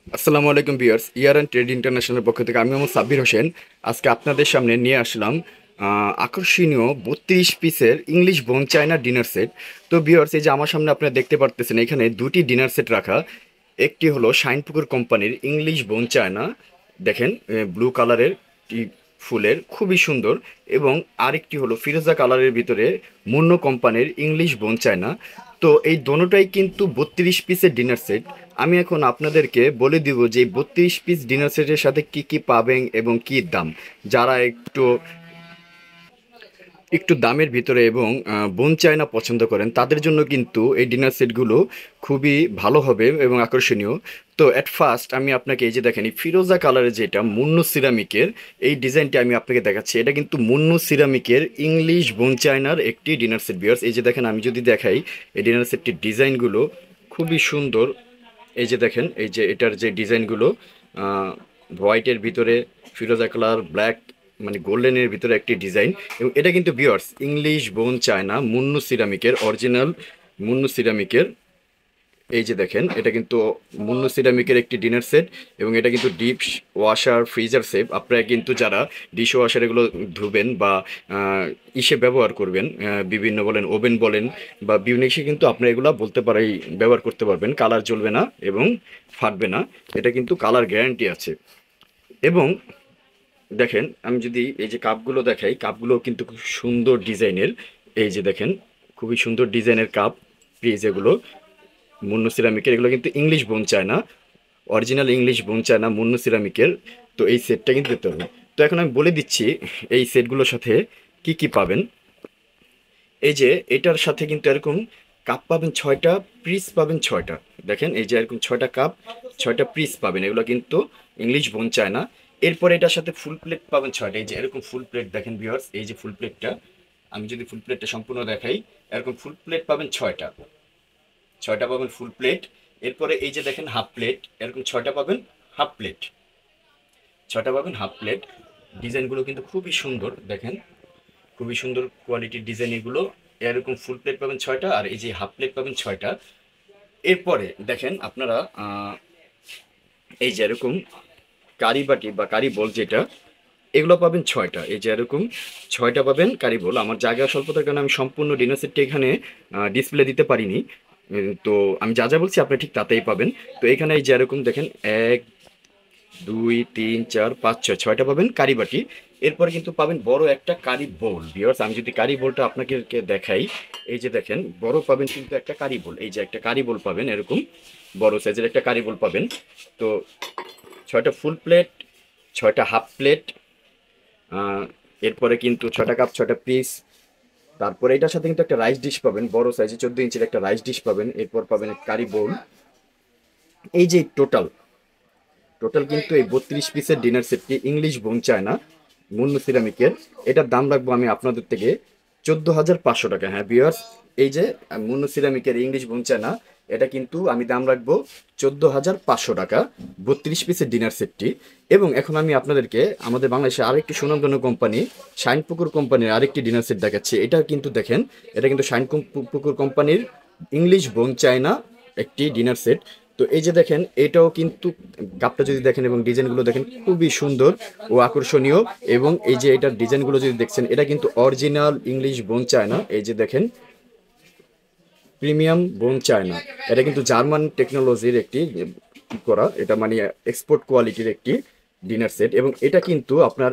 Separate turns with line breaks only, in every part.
আসসালামু আলাইকুম viewers, year and trade ইন্টারন্যাশনালের পক্ষ থেকে আমি মোহাম্মদ সাব্বির হোসেন আজকে আপনাদের সামনে নিয়ে আসলাম আকর্ষণীয় 32 পিসের English bone China dinner set. তো ভিউয়ার্স, এই যে আমার সামনে আপনারা দেখতে পারতেছেন এখানে দুটি ডিনার সেট রাখা। একটি হলো শাইনপুকুর কোম্পানির ইংলিশ বোন চায়না, দেখেন ব্লু কালারের ফুলের খুবই সুন্দর, এবং আরেকটি হলো ফিরোজা কালারের ভিতরে মুন্নো কোম্পানির ইংলিশ বোন চায়না। তো এই দোনোটাই কিন্তু 32 পিসের ডিনার সেট। আমি এখন আপনাদেরকে বলে দিব যে এই 32 পিস ডিনার সেটের সাথে কি কি পাবেন এবং কি দাম। যারা একটু একটু দামের ভিতরে এবং বোন চায়না পছন্দ করেন তাদের জন্য কিন্তু এই ডিনার সেটগুলো খুবই ভালো হবে এবং আকর্ষণীয়। তো অ্যাট ফার্স্ট আমি আপনাকে এই যে দেখেন এই ফিরোজা কালারের যেটা মুন্নু সিরামিকের এই ডিজাইনটা আমি আপনাকে দেখাচ্ছি। এটা কিন্তু মুন্নু সিরামিকের ইংলিশ বোন চায়নার একটি ডিনার সেট ভিউয়ার্স। এই যে দেখেন আমি যদি দেখাই এই ডিনার সেটটির ডিজাইনগুলো খুবই সুন্দর। এই যে দেখেন এই যে এটার যে ডিজাইনগুলো হোয়াইটের ভিতরে ফিরোজা কালার, ব্ল্যাক মানে গোল্ডেনের ভিতরে একটি ডিজাইন, এবং এটা কিন্তু viewers English bone china Munnu সিরামিকের অরিজিনাল মুন্নু সিরামিকের। এই যে দেখেন এটা কিন্তু মুন্নু সিরামিকের একটি ডিনার সেট, এবং এটা কিন্তু ডিপ ওয়াশার ফ্রিজার সেফ। আপনারা কিন্তু যারা ডিশ ওয়াশার এগুলো ধুবেন বা ইসে ব্যবহার করবেন, বিভিন্ন বলেন ওভেন বলেন বা বিভিন্ন ইসে, কিন্তু আপনারা এগুলো বলতে পারে ব্যবহার করতে পারবেন, কালার জ্বলবে না এবং ফাটবে না। এটা কিন্তু কালার গ্যারান্টি আছে। এবং দেখেন আমি যদি এই যে কাপগুলো দেখাই, কাপগুলো কিন্তু খুব সুন্দর ডিজাইনের। এই যে দেখেন খুবই সুন্দর ডিজাইনের কাপ প্লিজ, এগুলো মুন্নু সিরামিকের, এগুলো কিন্তু English bone china, original English bone china Munnu সিরামিকের। তো এই সেটটা কিন্তু দিতে হবে। তো এখন আমি বলে দিচ্ছি এই সেটগুলোর সাথে কি কি পাবেন। এই যে এটার সাথে কিন্তু এরকম কাপ পাবেন 6টা, পিস পাবেন 6টা। দেখেন এই যে এরকম 6টা কাপ, 6টা পিস পাবেন, এগুলো কিন্তু ইংলিশ বোন চায়না। এরপরে এটার সাথে ফুল প্লেট পাবেন 6টা। এই যে এরকম ফুল প্লেট দেখেন ভিউয়ার্স, এই যে ফুল প্লেটটা আমি যদি ফুল প্লেটটা সম্পূর্ণ দেখাই, এরকম ফুল প্লেট পাবেন 6টা, 6টা পাবেন ফুল প্লেট। এরপরে এই যে দেখেন হাফ প্লেট, এরকম 6টা পাবেন হাফ প্লেট, 6টা পাবেন হাফ প্লেট। ডিজাইনগুলো কিন্তু খুবই সুন্দর, দেখেন খুবই সুন্দর কোয়ালিটির ডিজাইন এগুলো। এরকম ফুল প্লেট পাবেন 6টা, আর এই যে হাফ প্লেট পাবেন 6টা। এরপরে দেখেন আপনারা এই যে এরকম কারি বাটি বা কারি বল যেটা, এগুলো পাবেন 6টা। এই যে এরকম 6টা পাবেন কারি বল। আমার জায়গা স্বল্পতার কারণে আমি সম্পূর্ণ ডিনার সেটটা এখানে ডিসপ্লে দিতে পারিনি। তো আমি যা যা বলছি আপনি ঠিক তাতেই পাবেন। তো এখানে এই যে এরকম দেখেন 1 2 3 4 5 6, 6টা পাবেন কারি বাটি। এরপরে কিন্তু পাবেন বড় একটা কারি বোল ভিউয়ার্স। আমি যদি কারি বোলটা আপনাকে দেখাই, এই যে দেখেন বড় পাবেন কিন্তু একটা কারি বোল। এই যে একটা কারি বোল পাবেন, এরকম বড় সাইজের একটা কারি বোল পাবেন। তো 6টা ফুল প্লেট, 6টা হাফ প্লেট, এরপরে কিন্তু 6টা কাপ, 6টা পিস। তারপরে এটার সাথে কিন্তু একটা রাইস ডিশ পাবেন, বড় সাইজে 14 ইঞ্চির একটা রাইস ডিশ পাবেন। এরপর পাবেন কারি বোল। এই যে টোটাল টোটাল কিন্তু এই 32 পিসের ডিনার সেটটি ইংলিশ বোন চায়না মুন্নু সিরামিকের। এটার দাম রাখবো আমি আপনাদের থেকে 14,500 টাকা। হ্যাঁ ভিউয়ার্স, এই যে মুন্নু সিরামিকের ইংলিশ বোন চায়না, এটা কিন্তু আমি দাম রাখবো 14,500 টাকা 32 পিসের ডিনার সেটটি। এবং এখন আমি আপনাদেরকে আমাদের বাংলাদেশে আরেকটি সুনামধন্য কোম্পানি শাইনপুকুর কোম্পানির আরেকটি ডিনার সেট দেখাচ্ছি। এটা কিন্তু দেখেন, এটা কিন্তু শাইনপুকুর কোম্পানির ইংলিশ বোন চায়না একটি ডিনার সেট। তো এই যে দেখেন এটাও কিন্তু কাপটা যদি দেখেন এবং ডিজাইনগুলো দেখেন খুবই সুন্দর ও আকর্ষণীয়। এবং এই যে এটার ডিজাইনগুলো যদি দেখছেন, এটা কিন্তু অরিজিনাল ইংলিশ বোন চায়না। এই যে দেখেন প্রিমিয়াম বোন চায়না, এটা কিন্তু জার্মান টেকনোলজির একটি করা, এটা মানে এক্সপোর্ট কোয়ালিটির একটি ডিনার সেট। এবং এটা কিন্তু আপনার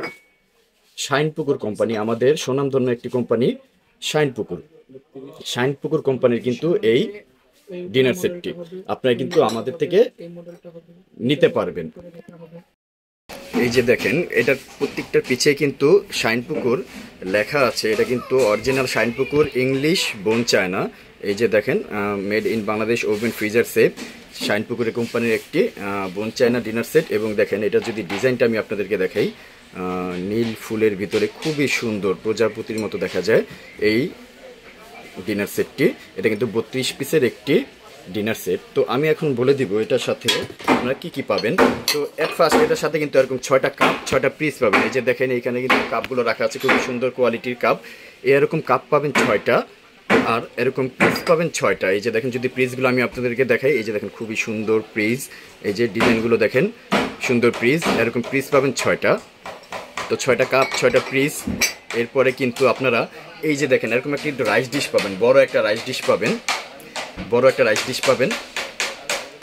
শাইনপুকুর কোম্পানি, আমাদের সুনামধন্য একটি কোম্পানি শাইনপুকুর, শাইনপুকুর কোম্পানির কিন্তু এই ডিনার সেটটি আপনারা কিন্তু আমাদের থেকে নিতে পারবেন। এই যে দেখেন এটার প্রত্যেকটার পিছে কিন্তু শাইনপুকুর লেখা আছে। এটা কিন্তু original Shinepukur English bone china. এই যে দেখেন made in Bangladesh oven freezer safe, শাইনপুকুরের কোম্পানির একটি বোন চায়না ডিনার সেট। এবং দেখেন এটা যদি ডিজাইনটা আমি আপনাদেরকে দেখাই, নীল ফুলের ভিতরে খুবই সুন্দর প্রজাপতির মতো দেখা যায় এই ডিনার সেটটি। এটা কিন্তু 32 পিসের একটি ডিনার সেট। তো আমি এখন বলে দিব এটার সাথে আপনারা কি কি পাবেন। তো এট ফার্স্ট এটার সাথে কিন্তু এরকম 6টা কাপ, 6টা পিস পাবেন। এই যে দেখেন এইখানে কিন্তু কাপগুলো রাখা আছে, খুবই সুন্দর কোয়ালিটির কাপ। এরকম কাপ পাবেন 6টা। আর এরকম পিস পাবেন 6টা। এই যে দেখেন, যদি পিসগুলো আমি আপনাদেরকে দেখাই, এই যে দেখেন খুবই সুন্দর পিস, এই যে ডিজাইনগুলো দেখেন, সুন্দর পিস, এরকম পিস পাবেন 6টা। তো 6টা কাপ, 6টা পিস। এরপরে কিন্তু আপনারা এই যে দেখেন এরকম একটা রাইস ডিশ পাবেন, বড় একটা রাইস ডিশ পাবেন, বড় একটা রাইস ডিশ পাবেন।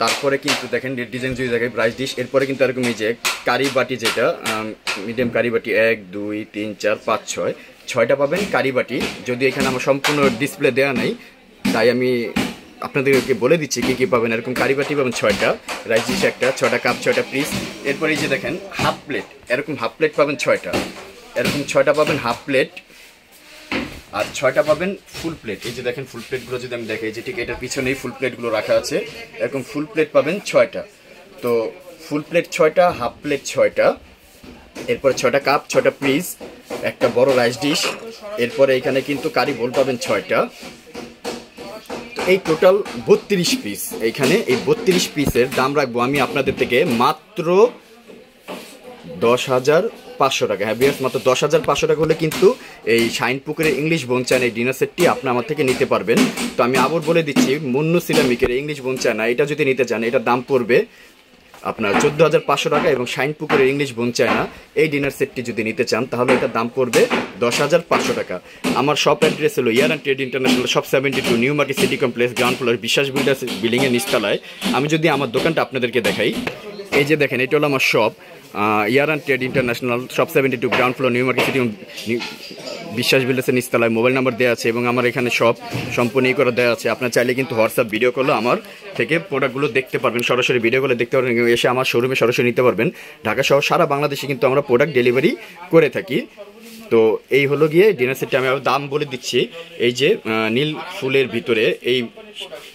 তারপরে কিন্তু দেখেন ডিজাইন যদি দেখেন রাইস ডিশ, এরপরে কিন্তু এরকম এই যে কারি বাটি, যেটা মিডিয়াম কারি বাটি 1 2 3 4 5 6, 6টা পাবেন কারি বাটি। যদি এখানে আমার সম্পূর্ণ ডিসপ্লে দেওয়া নেই, তাই আমি আপনাদেরকে বলে দিচ্ছি কী কী পাবেন। এরকম কারি বাটি পাবেন 6টা, রাইস ডিশ একটা, 6টা কাপ, 6টা পিস। এরপরে এই যে দেখেন হাফ প্লেট, এরকম হাফ প্লেট পাবেন 6টা, এরকম 6টা পাবেন হাফ প্লেট। আর 6টা পাবেন ফুল প্লেট। এই যে দেখেন ফুল প্লেটগুলো যদি আমি দেখাই, যে ঠিক এটার পিছনেই ফুল প্লেটগুলো রাখা আছে, এরকম ফুল প্লেট পাবেন 6টা। তো ফুল প্লেট 6টা, হাফ প্লেট 6টা, এরপরে 6টা কাপ, 6টা পিস, একটা বড় রাইস ডিশ। এরপরে এখানে কিন্তু কারি বোল পাবেন 6টা। তো এই টোটাল 32 পিস। এইখানে এই 32 পিসের দাম রাখবো আমি আপনাদের থেকে মাত্র 10,500 টাকা। হ্যাঁ বিয়ার্স, মাত্র 10,500 টাকা হলে কিন্তু এই শাইন পুকুরের ইংলিশ বোন চায়না এই ডিনার সেটটি আপনি আমার থেকে নিতে পারবেন। তো আমি আবার বলে দিচ্ছি, মুন্নু সিরামিকের ইংলিশ বোন চায়না এটা যদি নিতে চান, এটার দাম পড়বে আপনার 14,500 টাকা। এবং শাইন পুকুরের ইংলিশ বোন চায়না এই ডিনার সেটটি যদি নিতে চান, তাহলে এটার দাম পড়বে 10,500 টাকা। আমার শপ অ্যাড্রেস হলো Year and Trade International shop 72, New Market City complex, ground floor, Biswas builders বিল্ডিংয়ের নিচতলায়। আমি যদি আমার দোকানটা আপনাদেরকে দেখাই, এই যে দেখেন এটা হলো আমার shop, year and Trade International shop 72, ground floor, new Market city বিশ্বাস বিল্ডার্সের নিচতলায়। মোবাইল নাম্বার দেওয়া আছে এবং আমার এখানে সব সম্পূর্ণ করে দেওয়া আছে। আপনার চাইলে কিন্তু হোয়াটসঅ্যাপ ভিডিও কলে আমার থেকে প্রোডাক্টগুলো দেখতে পারবেন, সরাসরি ভিডিওগুলো দেখতে পারবেন, এসে আমার শোরুমে সরাসরি নিতে পারবেন। ঢাকা সহ সারা বাংলাদেশে কিন্তু আমরা প্রোডাক্ট ডেলিভারি করে থাকি। তো এই হলো গিয়ে ডিনার সেটটা। আমি দাম বলে দিচ্ছি, এই যে নীল ফুলের ভিতরে এই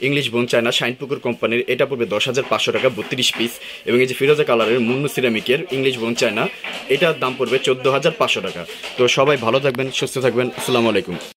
ইংলিশ বোন চায়না শাইনপুকুর কোম্পানির, এটা পড়বে 10,500 টাকা 32 পিস। এবং এই যে ফিরোজা কালারের মুন্নু সিরামিকের ইংলিশ বোন চায়না, এটার দাম পড়বে 14,500 টাকা। তো সবাই ভালো থাকবেন, সুস্থ থাকবেন, আসসালামু আলাইকুম।